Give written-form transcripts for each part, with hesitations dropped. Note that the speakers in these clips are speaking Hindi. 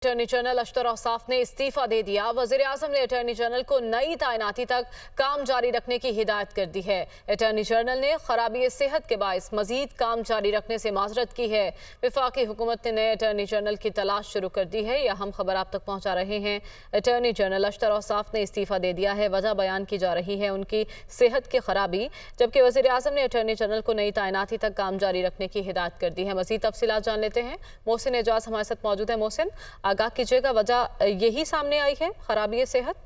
अटॉर्नी जनरल अशतर औसाफ ने इस्तीफा दे दिया। वजीर आजम ने अटॉर्नी जनरल को नई तैनाती तक काम जारी रखने की हिदायत कर दी है। अटॉर्नी जनरल ने खराबी सेहत के बायस मजीद काम जारी रखने से माजरत की है। वफाकी हुकूमत ने नए अटॉर्नी जनरल की तलाश शुरू कर दी है। यह हम खबर आप तक पहुँचा रहे हैं। अटॉर्नी जनरल अशतर औसाफ ने इस्तीफा दे दिया है। वजह बयान की जा रही है उनकी सेहत की खराबी, जबकि वजीर आजम ने अटॉर्नी जनरल को नई तैनाती तक काम जारी रखने की हिदायत कर दी है। मजीद तफसीलात जान लेते हैं। मोहसिन एजाज हमारे साथ मौजूद है। मोहसिन, आगाह कीजिएगा, वजह यही सामने आई है, खराबी सेहत?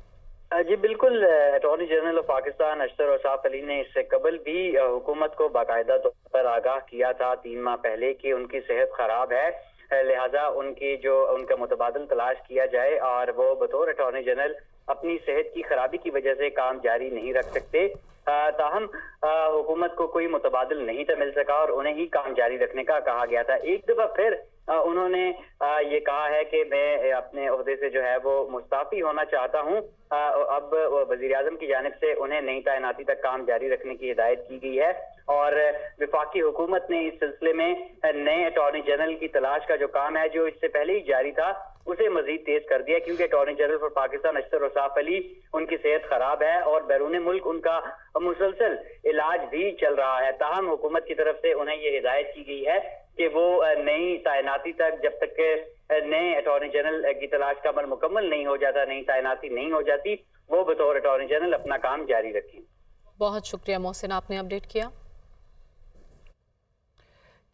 जी बिल्कुल। Attorney general of Pakistan Ashtar Ausaf Ali ने इससे कबल भी हुकूमत को बाकायदा तौर पर आगाह किया था 3 माह पहले कि उनकी सेहत खराब है, लिहाजा उनका मुतबादल तलाश किया जाए और वो बतौर अटॉर्नी जनरल अपनी सेहत की खराबी की वजह से काम जारी नहीं रख सकते। ताहम हुकूमत को कोई मुतबादल नहीं तो मिल सका और उन्हें ही काम जारी रखने का कहा गया था। एक दफा फिर उन्होंने ये कहा है कि मैं अपने ओहदे से जो है वो मुस्ताफी होना चाहता हूँ। अब वजीर आजम की जानिब से उन्हें नई तैनाती तक काम जारी रखने की हिदायत की गई है और वफाकी हुकूमत ने इस सिलसिले में नए अटॉर्नी जनरल की तलाश का जो काम है, जो इससे पहले ही जारी था, उसे मजीद तेज कर दिया, क्योंकि attorney general for Pakistan Ashtar Ausaf Ali उनकी सेहत खराब है और बैरून मुल्क उनका मुसलसल इलाज भी चल रहा है। ताहम हुकूमत की तरफ से उन्हें ये हिदायत की गई है कि वो नई तैनाती तक, जब तक के नए अटॉर्नी जनरल की तलाश का अमल मुकम्मल नहीं हो जाता, नई तैनाती नहीं हो जाती, वो बतौर अटॉर्नी जनरल अपना काम जारी रखें। बहुत शुक्रिया मोहसिन, आपने अपडेट किया।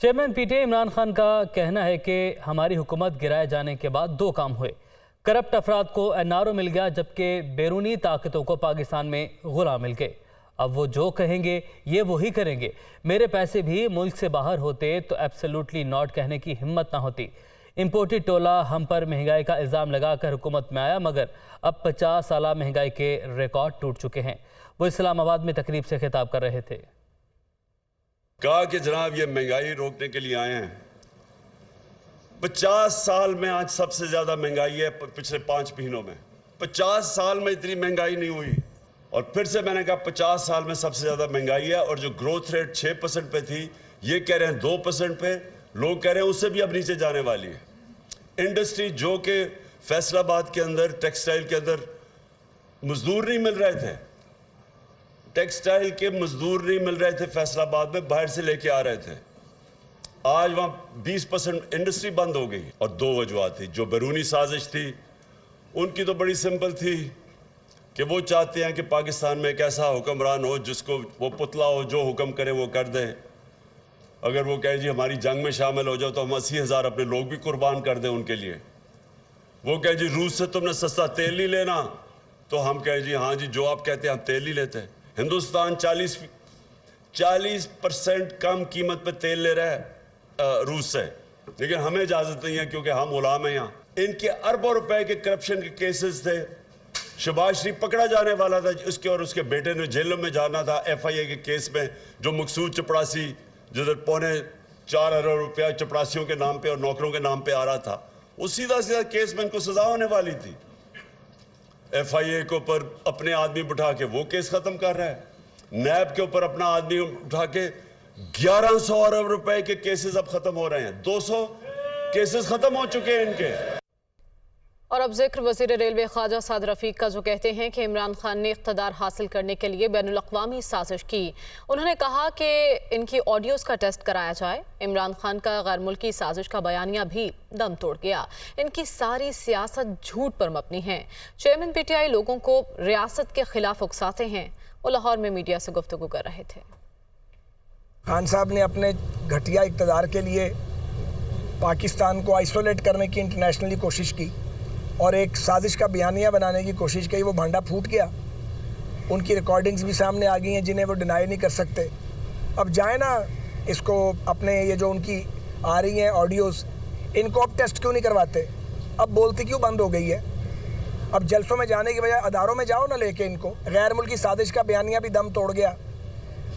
चेयरमैन पीटीआई इमरान खान का कहना है कि हमारी हुकूमत गिराए जाने के बाद 2 काम हुए। करप्ट अफराद को एनआरओ मिल गया, जबकि बैरूनी ताकतों को पाकिस्तान में गुलाम मिल गए। अब वो जो कहेंगे ये वही करेंगे। मेरे पैसे भी मुल्क से बाहर होते तो एब्सोल्युटली नॉट कहने की हिम्मत ना होती। इम्पोर्टेड टोला हम पर महंगाई का इल्ज़ाम लगाकर हुकूमत में आया, मगर अब 50 साल महंगाई के रिकॉर्ड टूट चुके हैं। वो इस्लामाबाद में तकरीब से खिताब कर रहे थे। कहा कि जनाब ये महंगाई रोकने के लिए आए हैं। 50 साल में आज सबसे ज्यादा महंगाई है पिछले 5 महीनों में। 50 साल में इतनी महंगाई नहीं हुई। और फिर से मैंने कहा 50 साल में सबसे ज्यादा महंगाई है। और जो ग्रोथ रेट 6% पे थी, ये कह रहे हैं 2% पे, लोग कह रहे हैं उससे भी अब नीचे जाने वाली है। इंडस्ट्री जो कि फैसलाबाद के अंदर टेक्सटाइल के अंदर मजदूर नहीं मिल रहे थे, टेक्सटाइल के मजदूर नहीं मिल रहे थे फैसलाबाद में, बाहर से लेके आ रहे थे। आज वहाँ 20% इंडस्ट्री बंद हो गई। और 2 वजूहत थी। जो बैरूनी साजिश थी उनकी तो बड़ी सिंपल थी कि वो चाहते हैं कि पाकिस्तान में एक ऐसा हुक्मरान हो जिसको वो पुतला हो, जो हुक्म करे वो कर दें। अगर वो कहे जी हमारी जंग में शामिल हो जाओ तो हम 80,000 अपने लोग भी कुर्बान कर दें उनके लिए। वो कहे जी रूस से तुमने सस्ता तेल नहीं लेना, तो हम कहे जी हाँ जी जो आप कहते हैं हम तेल नहीं लेते। हिंदुस्तान 40% कम कीमत पे तेल ले रहा है रूस से, लेकिन हमें इजाजत नहीं है क्योंकि हम गुलाम हैं यहाँ। इनके अरबों रुपए के करप्शन के केसेस थे। शहबाज शरीफ पकड़ा जाने वाला था, उसके और उसके बेटे ने जेलों में जाना था FIA के केस में। जो मकसूद चपड़ासी जिधर 4.25 अरब रुपया चपड़ासियों के नाम पे और नौकरों के नाम पे आ रहा था, वो सीधा सीधा केस में इनको सजा होने वाली थी। FIA के ऊपर अपने आदमी बिठा के वो केस खत्म कर रहा है। नैब के ऊपर अपना आदमी उठा के 1100 अरब रुपए के केसेस अब खत्म हो रहे हैं। 200 केसेस खत्म हो चुके हैं इनके। और अब जिक्र वज़ीर रेलवे ख्वाजा साद रफीक का, जो कहते हैं कि इमरान खान ने इक़्तिदार हासिल करने के लिए बैनुल अक़वामी साजिश की। उन्होंने कहा कि इनकी ऑडियोज़ का टेस्ट कराया जाए। इमरान खान का गैर मुल्की साजिश का बयानिया भी दम तोड़ गया। इनकी सारी सियासत झूठ पर मबनी है। चेयरमैन PTI लोगों को रियासत के खिलाफ उकसाते हैं। वो लाहौर में मीडिया से गुफ्तगू कर रहे थे। खान साहब ने अपने घटिया इक़्तिदार के लिए पाकिस्तान को आइसोलेट करने की इंटरनेशनली कोशिश की और एक साजिश का बयानिया बनाने की कोशिश की। वो भांडा फूट गया। उनकी रिकॉर्डिंग्स भी सामने आ गई हैं जिन्हें वो डिनाई नहीं कर सकते। अब जाए ना इसको, अपने ये जो उनकी आ रही हैं ऑडियोज़, इनको अब टेस्ट क्यों नहीं करवाते? अब बोलती क्यों बंद हो गई है? अब जलसों में जाने की बजाय अदारों में जाओ ना लेके इनको। गैर मुल्की साजिश का बयानिया भी दम तोड़ गया।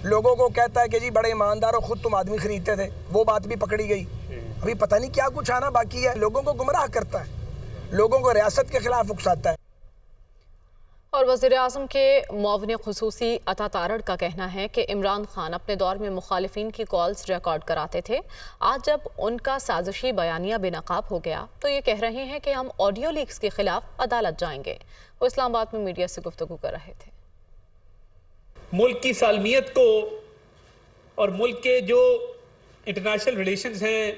लोगों को कहता है कि जी बड़े ईमानदार हो, खुद तुम आदमी खरीदते थे, वो बात भी पकड़ी गई। अभी पता नहीं क्या कुछ आना बाकी है। लोगों को गुमराह करता है, लोगों को रियासत के खिलाफ उकसाता है। और वज़ीर-ए-आज़म के मुआविन ख़ुसूसी अता तारड़ का कहना है कि इमरान खान अपने दौर में मुखालिफिन की कॉल्स रिकॉर्ड कराते थे। आज जब उनका साजिशी बयानिया बेनकाब हो गया तो ये कह रहे हैं कि हम ऑडियो लीक्स के खिलाफ अदालत जाएंगे। वो इस्लामाबाद में मीडिया से गुफ्तगू कर रहे थे। मुल्क की सालमियत को और मुल्क के जो इंटरनेशनल रिलेशंस हैं,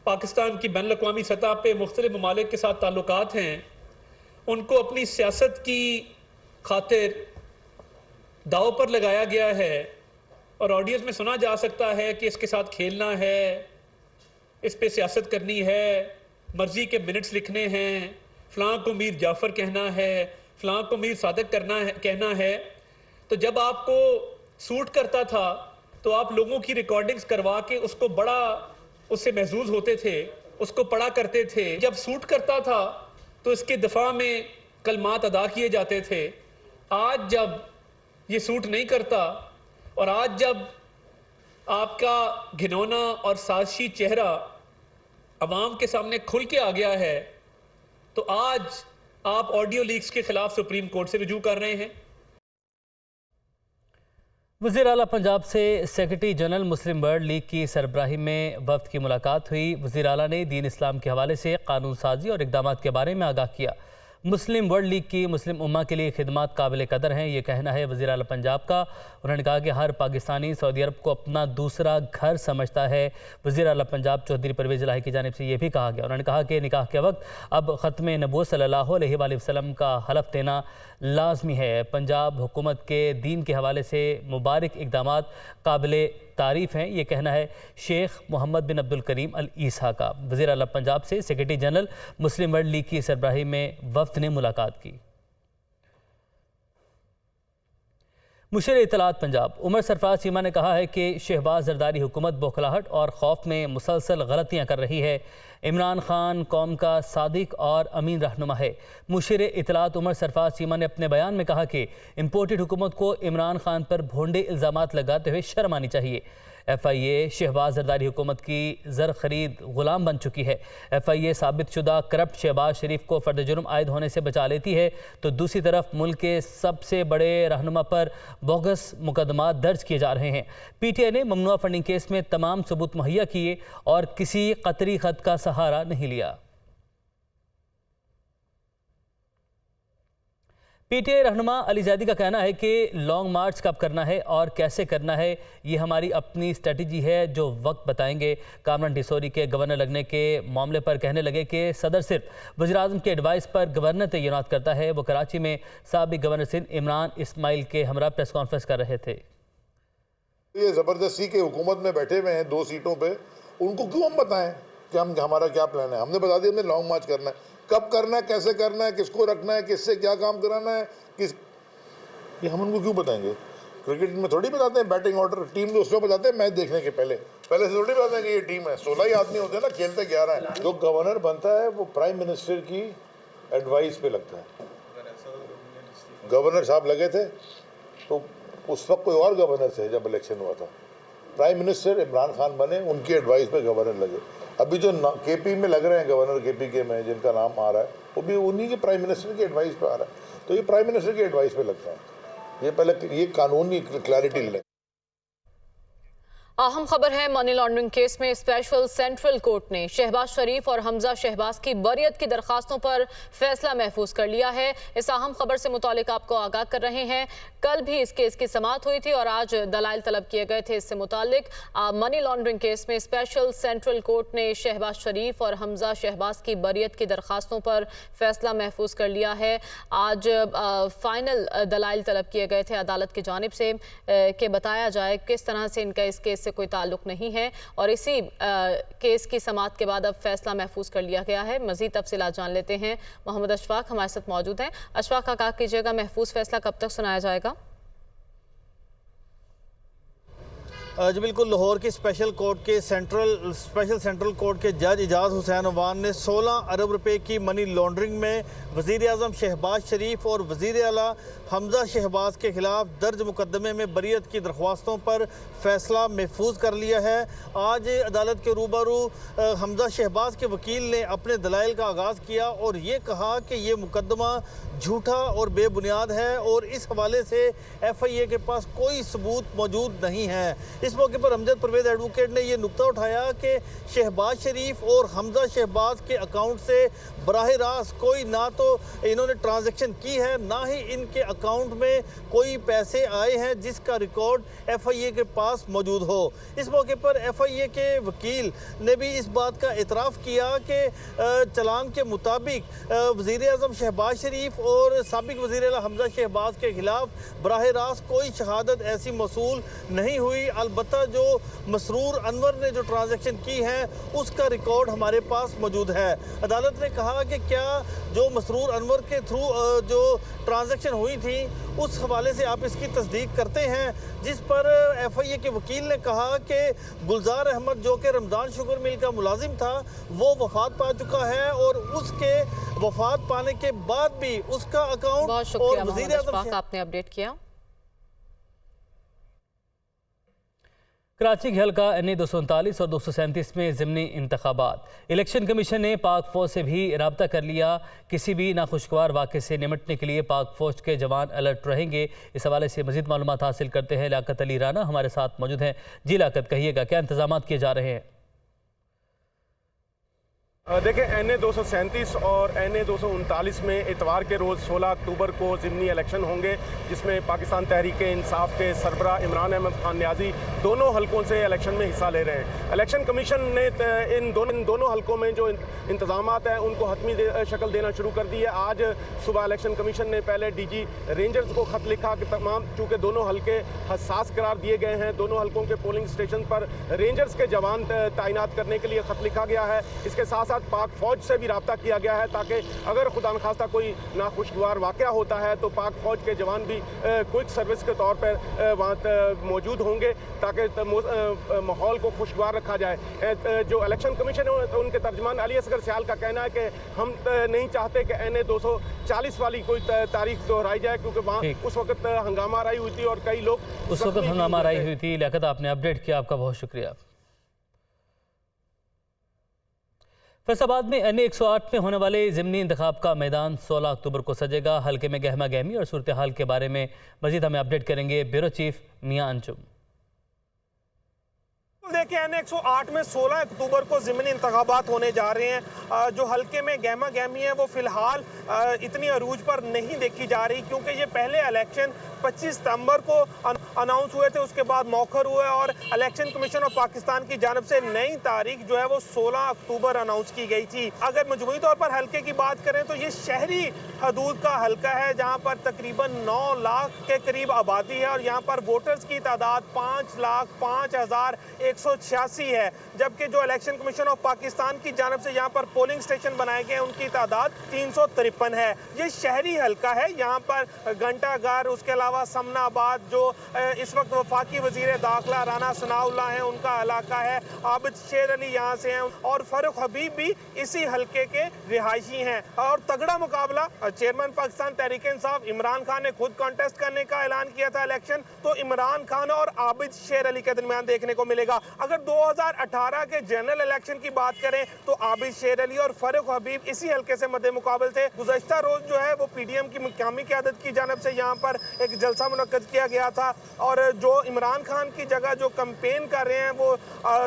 पाकिस्तान की बैनुल अक़वामी सतह पे मुख्तलिफ ममालिक के साथ ताल्लुकात हैं, उनको अपनी सियासत की खातिर दाव पर लगाया गया है। और ऑडियोज़ में सुना जा सकता है कि इसके साथ खेलना है, इस पे सियासत करनी है, मर्ज़ी के मिनट्स लिखने हैं, फ़लाँ को मीर जाफ़र कहना है, फ़लाँ को मीर सादिक कहना है। तो जब आपको सूट करता था तो आप लोगों की रिकॉर्डिंग्स करवा के उसको बड़ा उससे महजूज होते थे, उसको पढ़ा करते थे। जब सूट करता था तो इसके दफ़ा में कलमात अदा किए जाते थे। आज जब ये सूट नहीं करता और आज जब आपका घिनौना और साजिशी चेहरा अवाम के सामने खुल के आ गया है तो आज आप ऑडियो लीक्स के खिलाफ सुप्रीम कोर्ट से रुजू कर रहे हैं। वज़ीर आला पंजाब से सेक्रेटरी जनरल मुस्लिम वर्ल्ड लीग की सरबराही में वफ्द की मुलाकात हुई। वज़ीर आला ने दीन इस्लाम के हवाले से कानून साजी और इक़दाम के बारे में आगाह किया। मुस्लिम वर्ल्ड लीग की मुस्लिम उम्मा के लिए खिदमात काबिल कदर हैं, ये कहना है वज़ीर आला पंजाब का। उन्होंने कहा कि हर पाकिस्तानी सऊदी अरब को अपना दूसरा घर समझता है। वज़ीर आला पंजाब चौधरी परवेज़ इलाही की जानिब से ये भी कहा गया। उन्होंने कहा कि निकाह के वक्त अब ख़त्म नबूवत सल्लल्लाहु अलैहि वसल्लम का हलफ देना लाजमी है। पंजाब हुकूमत के दीन के हवाले से मुबारक इक़दामात काबिल तारीफ़ हैं, ये कहना है शेख मोहम्मद बिन अब्दुल करीम अल ईसा का। वज़ीर आला पंजाब से सेक्रेटरी जनरल मुस्लिम वर्ल्ड लीग की सरबराही में वफ्द ने मुलाकात की। मुशीर इत्तलात पंजाब उमर सरफराज चीमा ने कहा है कि शहबाज जरदारी हुकूमत बौखलाहट और खौफ में मुसलसल गलतियाँ कर रही है। इमरान खान कौम का सादिक और अमीन रहनुमा है। मुशीर इत्तलात उमर सरफराज चीमा ने अपने बयान में कहा कि इम्पोर्टेड हुकूमत को इमरान खान पर भोंडे इल्ज़ामात लगाते हुए शर्म आनी चाहिए। FIA शहबाज जरदारी हुकूमत की ज़र खरीद गुलाम बन चुकी है। FIA साबित शुदा करप्ट शहबाज शरीफ को फ़र्द जुर्म आयद होने से बचा लेती है तो दूसरी तरफ मुल्क के सबसे बड़े रहनुमा पर बोगस मुकदमा दर्ज किए जा रहे हैं। PTI ने ममनुआ फंडिंग केस में तमाम सबूत मुहैया किए और किसी कतरी खत का सहारा नहीं लिया। PTI रहनुमा अली ज़ैदी का कहना है कि लॉन्ग मार्च कब करना है और कैसे करना है ये हमारी अपनी स्ट्रेटजी है जो वक्त बताएंगे। कामरान डिसोरी के गवर्नर लगने के मामले पर कहने लगे कि सदर सिर्फ वज़ीर-ए-आज़म के एडवाइस पर गवर्नर तैनात करता है। वो कराची में साबिक गवर्नर सिंध इमरान इस्माइल के हमरा प्रेस कॉन्फ्रेंस कर रहे थे। ये ज़बरदस्ती के हुकूमत में बैठे हुए हैं 2 सीटों पे, उनको क्यों हम बताएं कि हमारा क्या प्लान है। हमने बता दिया हमने लॉन्ग मार्च करना है, कब करना है, कैसे करना है, किसको रखना है, किससे क्या काम कराना है, ये हम उनको क्यों बताएंगे। क्रिकेट में थोड़ी बताते हैं बैटिंग ऑर्डर, टीम तो उसमें बताते हैं मैच देखने के पहले से थोड़ी बताते हैं कि ये टीम है। 16 ही आदमी होते हैं ना, खेलते 11 हैं। जो गवर्नर बनता है वो प्राइम मिनिस्टर की एडवाइस पे लगता है। गवर्नर साहब लगे थे तो उस वक्त कोई और गवर्नर थे जब इलेक्शन हुआ था। प्राइम मिनिस्टर इमरान खान बने, उनकी एडवाइस पे गवर्नर लगे। अभी जो KP में लग रहे हैं गवर्नर KP के में जिनका नाम आ रहा है वो भी उन्हीं के प्राइम मिनिस्टर की एडवाइस पे आ रहा है। तो ये प्राइम मिनिस्टर की एडवाइस पे लगता है। ये पहले ये कानूनी क्लैरिटी लें। अहम खबर है, मनी लॉन्ड्रिंग केस में स्पेशल सेंट्रल कोर्ट ने शहबाज शरीफ और हमजा शहबाज की बरियत की दरखास्तों पर फैसला महफूज कर लिया है। इस अहम खबर से मुतालिक आपको आगाह कर रहे हैं। कल भी इस केस की समाअत हुई थी और आज दलाइल तलब किए गए थे। इससे मुतालिक मनी लॉन्ड्रिंग केस में स्पेशल सेंट्रल कोर्ट ने शहबाज शरीफ और हमजा शहबाज की बरियत की दरखास्तों पर फैसला महफूज कर लिया है। आज फाइनल दलाइल तलब किए गए थे अदालत की जानिब से कि बताया जाए किस तरह से इनका इस केस कोई ताल्लुक नहीं है और इसी केस की समाअत के बाद अब फैसला महफूज कर लिया गया है। मजीद तफसीलात जान लेते हैं। मोहम्मद अशफाक हमारे साथ मौजूद हैं। अशफाक, आगाह कीजिएगा, महफूज फैसला कब तक सुनाया जाएगा? जी बिल्कुल, लाहौर की स्पेशल सेंट्रल कोर्ट के जज इजाज़ हुसैन अवान ने 16 अरब रुपए की मनी लॉन्ड्रिंग में वज़ीर आज़म शहबाज शरीफ और वज़ीर आला हमजा शहबाज के खिलाफ दर्ज मुकदमे में बरीअत की दरख्वास्तों पर फैसला महफूज कर लिया है। आज अदालत के रूबरू हमजा शहबाज के वकील ने अपने दलाइल का आगाज़ किया और ये कहा कि ये मुकदमा झूठा और बेबुनियाद है और इस हवाले से FIA के पास कोई सबूत मौजूद नहीं है। इस मौके पर अमजद परवेज़ एडवोकेट ने यह नुक्ता उठाया कि शहबाज शरीफ और हमजा शहबाज के अकाउंट से बराह रास्त कोई ना तो इन्होंने ट्रांजैक्शन की है, ना ही इनके अकाउंट में कोई पैसे आए हैं जिसका रिकॉर्ड FIA के पास मौजूद हो। इस मौके पर FIA के वकील ने भी इस बात का इतराफ़ किया कि चलान के मुताबिक वज़ीर आज़म शहबाज शरीफ और साबिक वज़ीर आला हमजा शहबाज के खिलाफ बराह रास्त कोई शहादत ऐसी मौसूल नहीं हुई। अलबत्ता जो मसरूर अनवर ने जो ट्रांजैक्शन की है उसका रिकॉर्ड हमारे पास मौजूद है। अदालत ने कहा कि क्या जो मसरूर अनवर के थ्रू जो ट्रांजैक्शन हुई थी उस हवाले से आप इसकी तस्दीक करते हैं, जिस पर FIA के वकील ने कहा कि गुलजार अहमद जो कि रमज़ान शुगर मिल का मुलाजिम था वो वफात पा चुका है और उसके वफात पाने के बाद भी उसका अकाउंट और वज़ीर आज़म आपने अपडेट किया। कराची के हल्का NA 239 और 237 में ज़िमनी इंतखाबात। इलेक्शन कमीशन ने पाक फौज से भी रब्ता कर लिया। किसी भी नाखुशगवार वाक़े से निमटने के लिए पाक फौज के जवान अलर्ट रहेंगे। इस हवाले से मज़ीद मालूमात हासिल करते हैं। लियाकत अली राना हमारे साथ मौजूद हैं। जी लियाकत, कहिएगा क्या इंतजाम किए जा रहे हैं? देखिए, NA 237 और NA 239 में इतवार के रोज़ 16 अक्टूबर को ज़िमनी इलेक्शन होंगे, जिसमें पाकिस्तान तहरीक इंसाफ के सरबरा इमरान अहमद खान न्याजी दोनों हलकों से इलेक्शन में हिस्सा ले रहे हैं। इलेक्शन कमीशन ने इन दोनों हलकों में जो इंतजाम हैं उनको हतमी शक्ल देना शुरू कर दी है। आज सुबह इलेक्शन कमीशन ने पहले DG रेंजर्स को ख़त लिखा कि तमाम, चूँकि दोनों हलके हसास करार दिए गए हैं, दोनों हलकों के पोलिंग स्टेशन पर रेंजर्स के जवान तैनात करने के लिए ख़त लिखा गया है। इसके साथ साथ पाक फौज से भी रब्ता किया गया है ताकि अगर खुदा न खास्ता कोई नाखुशगवार वाक़या होता है तो पाक फौज के जवान भी क्विक सर्विस के तौर पर वहाँ मौजूद होंगे ताकि माहौल को खुशगवार रखा जाए। जो इलेक्शन कमीशन है उनके तर्जमान अली असगर सियाल का कहना है कि हम नहीं चाहते कि NA 240 वाली कोई तारीख दोहराई जाए, क्योंकि वहाँ उस वक्त हंगामा राई हुई थी और कई लोग उस वक्त हंगामा राई हुई थी। लियाकत, आपने अपडेट किया, आपका बहुत शुक्रिया। फैसलाबाद में NA 108 में होने वाले ज़िमनी इंतखाब का मैदान 16 अक्टूबर को सजेगा। हल्के में गहमा गहमी और सूरत हाल के बारे में मजीद हमें अपडेट करेंगे ब्यूरो चीफ मियां अंजुम। देखिए, NA 108 में 16 अक्टूबर को ज़िमनी इंतखाबात होने जा रहे हैं। जो हल्के में गहमा गहमी है वो फ़िलहाल इतनी अरूज पर नहीं देखी जा रही, क्योंकि ये पहले इलेक्शन 25 सितंबर को अनाउंस हुए थे, उसके बाद मौखर हुए और इलेक्शन कमीशन ऑफ पाकिस्तान की जानब से नई तारीख जो है वो 16 अक्टूबर अनाउंस की गई थी। अगर मजमूई तौर पर हल्के की बात करें तो ये शहरी हदूद का हल्का है, जहाँ पर तकरीबन 9 लाख के करीब आबादी है और यहाँ पर वोटर्स की तादाद 5,05,186 है, जबकि जो इलेक्शन कमीशन ऑफ पाकिस्तान की जानब से यहाँ पर पोलिंग स्टेशन बनाए गए हैं उनकी तादाद 353 है। ये शहरी हल्का है, यहाँ पर घंटाघर, उसके अलावा समनाबाद जो इस वक्त वफाकी वजीर दाखिला राना सनाउल्लाह हैं उनका इलाका है, आबिद शेर अली यहाँ से हैं और फारूक हबीब भी इसी हल्के के रिहायशी हैं। और तगड़ा मुकाबला चेयरमैन पाकिस्तान तहरीक इंसाफ इमरान खान ने खुद कॉन्टेस्ट करने का ऐलान किया था इलेक्शन, तो इमरान खान और आबिद शेर अली के दरमियान देखने को मिलेगा। अगर 2018 के जनरल इलेक्शन की बात करें तो आबिद शेर अली और फारूक हबीब इसी हल्के से मद्दे मुकाबल थे। गुज़श्ता रोज जो है वो PDM की मकामी क़यादत की जानब से यहाँ पर एक जलसा मुनक्कद किया गया था और जो इमरान खान की जगह जो कैंपेन कर रहे हैं वो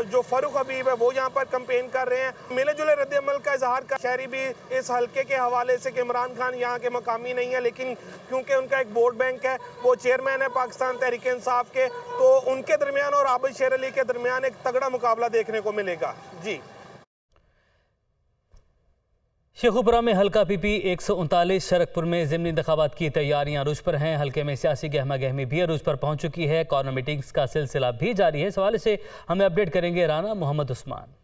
जो फारूक हबीब है वो यहाँ पर कैंपेन कर रहे हैं। मिले जुले रद्द-ए-अमल का इजहार कर शहरी भी इस हल्के के हवाले से कि इमरान खान यहाँ के मकामी नहीं है, लेकिन क्योंकि उनका एक वोट बैंक है, वो चेयरमैन है पाकिस्तान तहरीक इंसाफ के, तो उनके दरमियान और आबिद शेर अली के दरमियान एक तगड़ा मुकाबला देखने को मिलेगा। जी, शेखुपुरा में हल्का PP 139 शरकपुर में ज़िमनी इंतखाबात की तैयारियां अरूज पर हैं। हल्के में सियासी गहमा गहमी भी अरूज पर पहुंच चुकी है। कॉर्नर मीटिंग्स का सिलसिला भी जारी है। इस हवाले से हमें अपडेट करेंगे राना मोहम्मद उस्मान।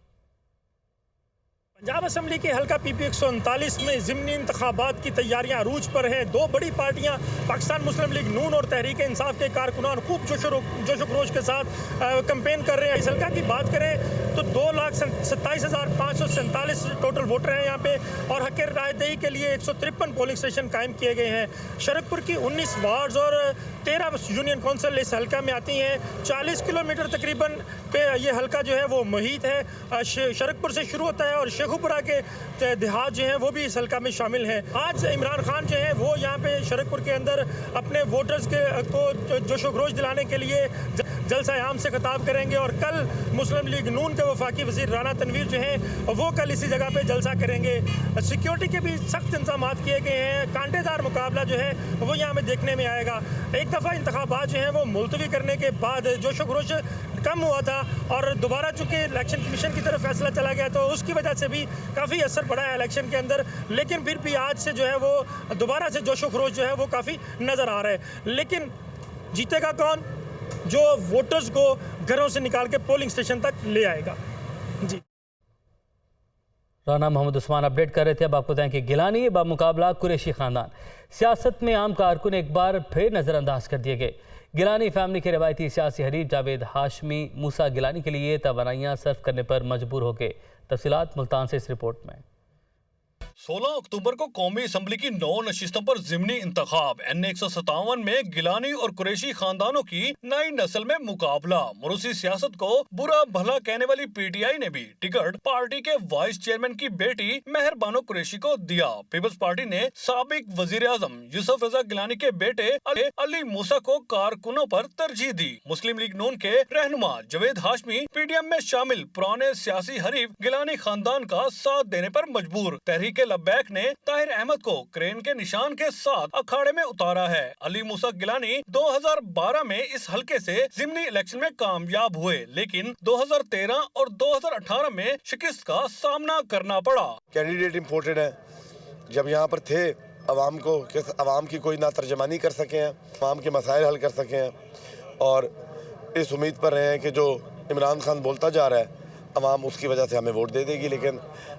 पंजाब असेंबली के हल्का PP 139 में ज़िमनी इंतखाबात की तैयारियां अरूज पर हैं। दो बड़ी पार्टियां पाकिस्तान मुस्लिम लीग नून और तहरीक इंसाफ के कारकुनान खूब जोश खरोश के साथ कैंपेन कर रहे हैं। इस हल्का की बात करें तो 2,27,547 टोटल वोटर हैं यहाँ पे और हक रायदही के लिए 153 पोलिंग स्टेशन कायम किए गए हैं। शरकपुर की 19 वार्ड्स और 13 यूनियन काउंसिल इस हल्का में आती हैं। 40 किलोमीटर तकरीबन पे ये हल्का जो है वो मुहित है। शरकपुर से शुरू होता है और शेखुपुरा के देहात जो हैं वो भी इस हल्का में शामिल हैं। आज इमरान खान जो है वो यहाँ पे शरकपुर के अंदर अपने वोटर्स को जोशो खरोश दिलाने के लिए जलसा आम से खिताब करेंगे और कल मुस्लिम लीग नून के वफाकी वज़ीर राना तनवीर जो हैं वो कल इसी जगह पे जलसा करेंगे। सिक्योरिटी के भी सख्त इंतजाम किए गए हैं। कांटेदार मुकाबला जो है वो यहाँ में देखने में आएगा। एक दफ़ा इंतखाबात जो हैं वो मुलतवी करने के बाद जोशो खरोश कम हुआ था और दोबारा चूँकि इलेक्शन कमीशन की तरफ फैसला चला गया तो उसकी वजह से भी काफ़ी असर पड़ा है इलेक्शन के अंदर, लेकिन फिर भी आज से जो है वो दोबारा से जोशो खरोश जो है वो काफ़ी नज़र आ रहा है। लेकिन जीतेगा कौन? जो वोटर्स को घरों से निकाल के पोलिंग स्टेशन तक ले आएगा। जी राना मोहम्मद उस्मान अपडेट कर रहे थे। अब आपको बताएं कि गिलानी बामुकाबला कुरैशी खानदान, सियासत में आम कारकुन एक बार फिर नज़रअंदाज कर दिए गए। गिलानी फैमिली के रवायती सियासी हरीफ जावेद हाशमी मूसा गिलानी के लिए तवानाइयाँ सर्व करने पर मजबूर हो गए। तफसीलात मुल्तान से इस रिपोर्ट में। 16 अक्टूबर को कौमी असम्बली की 9 नशिस्तों पर ज़िमनी इंतखाब NA 157 में गिलानी और कुरैशी खानदानों की नई नस्ल में मुकाबला। मुरूसी सियासत को बुरा भला कहने वाली PTI ने भी टिकट पार्टी के वाइस चेयरमैन की बेटी मेहर बानो कुरैशी को दिया। पीपल्स पार्टी ने साबिक वजीर आजम यूसुफ रजा गिलानी के बेटे अली मूसा को कारकुनों पर तरजीह दी। मुस्लिम लीग नून के रहनुमा जावेद हाशमी PDM में शामिल पुराने सियासी हरीफ गिलानी खानदान का साथ देने पर मजबूर। तहरीक लब्बैक ने ताहिर अहमद को क्रेन के निशान के साथ अखाड़े में उतारा है। अली मूसा गिलानी 2012 में इस हल्के से ज़िमनी इलेक्शन में कामयाब हुए, लेकिन 2013 और 2018 में शिकस्त का सामना करना पड़ा। कैंडिडेट इम्पोर्टेड है। जब यहाँ पर थे अवाम की कोई ना तर्जमानी कर सके हैं, अवाम के मसाइल हल कर सके हैं और इस उम्मीद पर रहे हैं कि जो इमरान खान बोलता जा रहा है अवाम उसकी वजह से हमें वोट दे देगी, लेकिन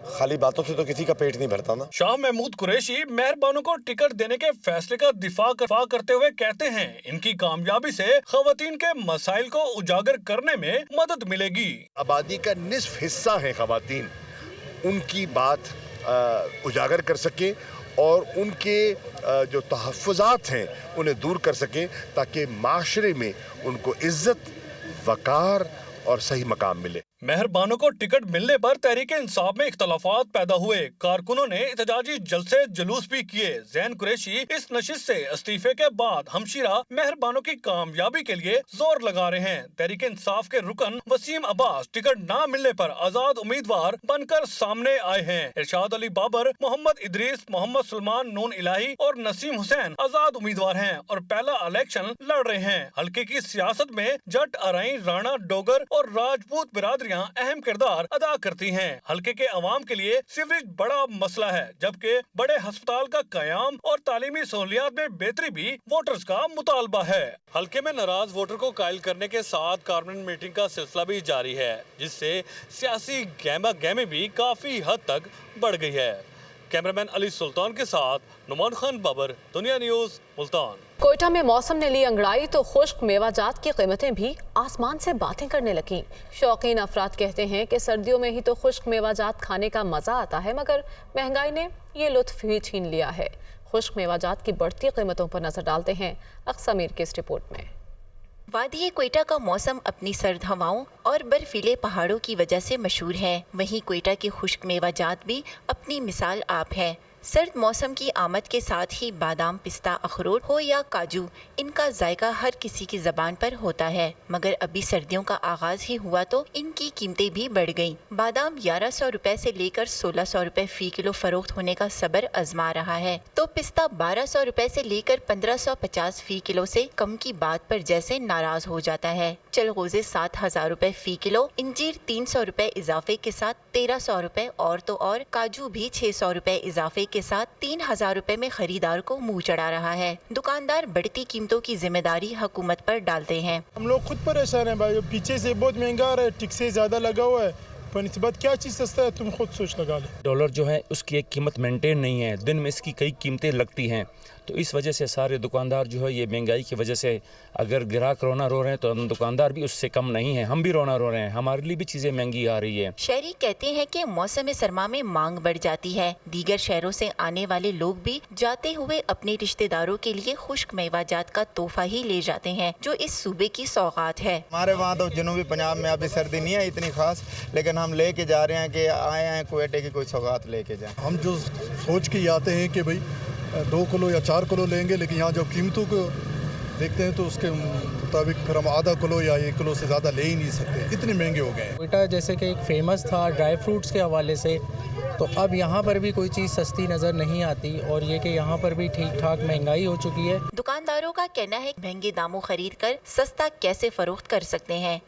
खाली बातों से तो किसी का पेट नहीं भरता ना। शाह महमूद कुरैशी मेहर बानो को टिकट देने के फैसले का दिफा करते हुए कहते हैं इनकी कामयाबी से खवातीन के मसाइल को उजागर करने में मदद मिलेगी। आबादी का निस्फ हिस्सा है खवातीन, उनकी बात उजागर कर सके और उनके जो तहफ़्फ़ुज़ात हैं उन्हें दूर कर सकें ताकि माशरे में उनको इज्जत, वक़ार और सही मकाम मिले। मेहर बानो को टिकट मिलने पर तहरीक इंसाफ में इख्तलाफात पैदा हुए। कारकुनों ने एहतजाजी जलसे जुलूस भी किए। जैन कुरैशी इस नशिस्त से इस्तीफे के बाद हमशीरा मेहर बानो की कामयाबी के लिए जोर लगा रहे हैं। तहरीक इंसाफ के रुकन वसीम अब्बास टिकट न मिलने पर आजाद उम्मीदवार बनकर सामने आए हैं। इरशाद अली बाबर, मोहम्मद इदरीस, मोहम्मद सलमान नून इलाही और नसीम हुसैन आजाद उम्मीदवार हैं और पहला इलेक्शन लड़ रहे हैं। हल्के की सियासत में जट, अराई, राणा, डोगर और राजपूत बिरादरी अहम किरदार अदा करती हैं। हल्के के अवाम के लिए सीवरेज बड़ा मसला है, जबकि बड़े अस्पताल का कयाम और तालीमी सहूलियात में बेहतरी भी वोटर्स का मुतालबा है। हल्के में नाराज वोटर को कायल करने के साथ कैबिनेट मीटिंग का सिलसिला भी जारी है, जिससे सियासी गहमा गहमी भी काफी हद तक बढ़ गई है। कैमरामैन अली सुल्तान के साथ नुमान खान बाबर, दुनिया न्यूज, मुल्तान। कोयटा में मौसम ने ली अंगड़ाई तो खुश्क मेवाजात की कीमतें भी आसमान से बातें करने लगीं। शौकीन अफराद कहते हैं कि सर्दियों में ही तो खुश्क मेवाजात खाने का मजा आता है, मगर महंगाई ने ये लुत्फ ही छीन लिया है। खुश्क मेवाजात की बढ़ती कीमतों पर नजर डालते हैं अक्समीर की इस रिपोर्ट में। वादी कोयटा का मौसम अपनी सर्द हवाओं और बर्फीले पहाड़ों की वजह से मशहूर है। वहीं कोयटा की खुश्क मेवाजात भी अपनी मिसाल आप है। सर्द मौसम की आमद के साथ ही बादाम, पिस्ता, अखरोट हो या काजू, इनका जायका हर किसी की ज़बान पर होता है, मगर अभी सर्दियों का आगाज ही हुआ तो इनकी कीमतें भी बढ़ गईं। बादाम 1100 रुपए से लेकर 1600 रुपए फी किलो फरोख्त होने का सबर आजमा रहा है, तो पिस्ता 1200 रुपए से लेकर 1550 फी किलो से कम की बात पर जैसे नाराज हो जाता है। चलगोजे 7000 रुपए फी किलो, इंजीर 300 रुपए इजाफे के साथ 1300 रुपए और तो और काजू भी 600 रुपए इजाफे के साथ 3000 रुपए में खरीदार को मुंह चढ़ा रहा है। दुकानदार बढ़ती कीमतों की जिम्मेदारी हुकूमत पर डालते हैं। हम लोग खुद परेशान हैं भाई, पीछे से बहुत महंगा आ रहा है, टिक से ज्यादा लगा हुआ है, बनिस्बत क्या चीज़ सस्ता है तुम खुद सोच लगा लो। डॉलर जो है उसकी एक कीमत मेंटेन नहीं है, दिन में इसकी कई कीमतें लगती हैं, तो इस वजह से सारे दुकानदार जो है ये महंगाई की वजह से अगर ग्राहक रोना रो रहे हैं तो दुकानदार भी उससे कम नहीं है, हम भी रोना रो रहे हैं, हमारे लिए भी चीज़ें महंगी आ रही है। शहरी कहते हैं कि मौसम सरमा में मांग बढ़ जाती है। दीगर शहरों से आने वाले लोग भी जाते हुए अपने रिश्तेदारों के लिए खुश्क मेवाजात का तोहफा ही ले जाते हैं, जो इस सूबे की सौगात है। हमारे वहाँ तो जनूबी पंजाब में अभी सर्दी नहीं है इतनी खास, लेकिन हम लेके जा रहे हैं कि आए हैं क्वेटे की कोई सौगात लेके जाएं। हम जो सोच के आते हैं कि भाई 2 किलो या 4 किलो लेंगे, लेकिन यहाँ जब कीमतों को देखते हैं तो उसके मुताबिक फिर हम आधा किलो या 1 किलो से ज़्यादा ले ही नहीं सकते, इतने महंगे हो गए हैं। क्वेटा जैसे कि एक फेमस था ड्राई फ्रूट्स के हवाले से, तो अब यहाँ पर भी कोई चीज़ सस्ती नज़र नहीं आती और ये कि यहाँ पर भी ठीक ठाक महंगाई हो चुकी है। दुकानदारों का कहना है महंगे दामों खरीद कर सस्ता कैसे फरोख्त कर सकते हैं।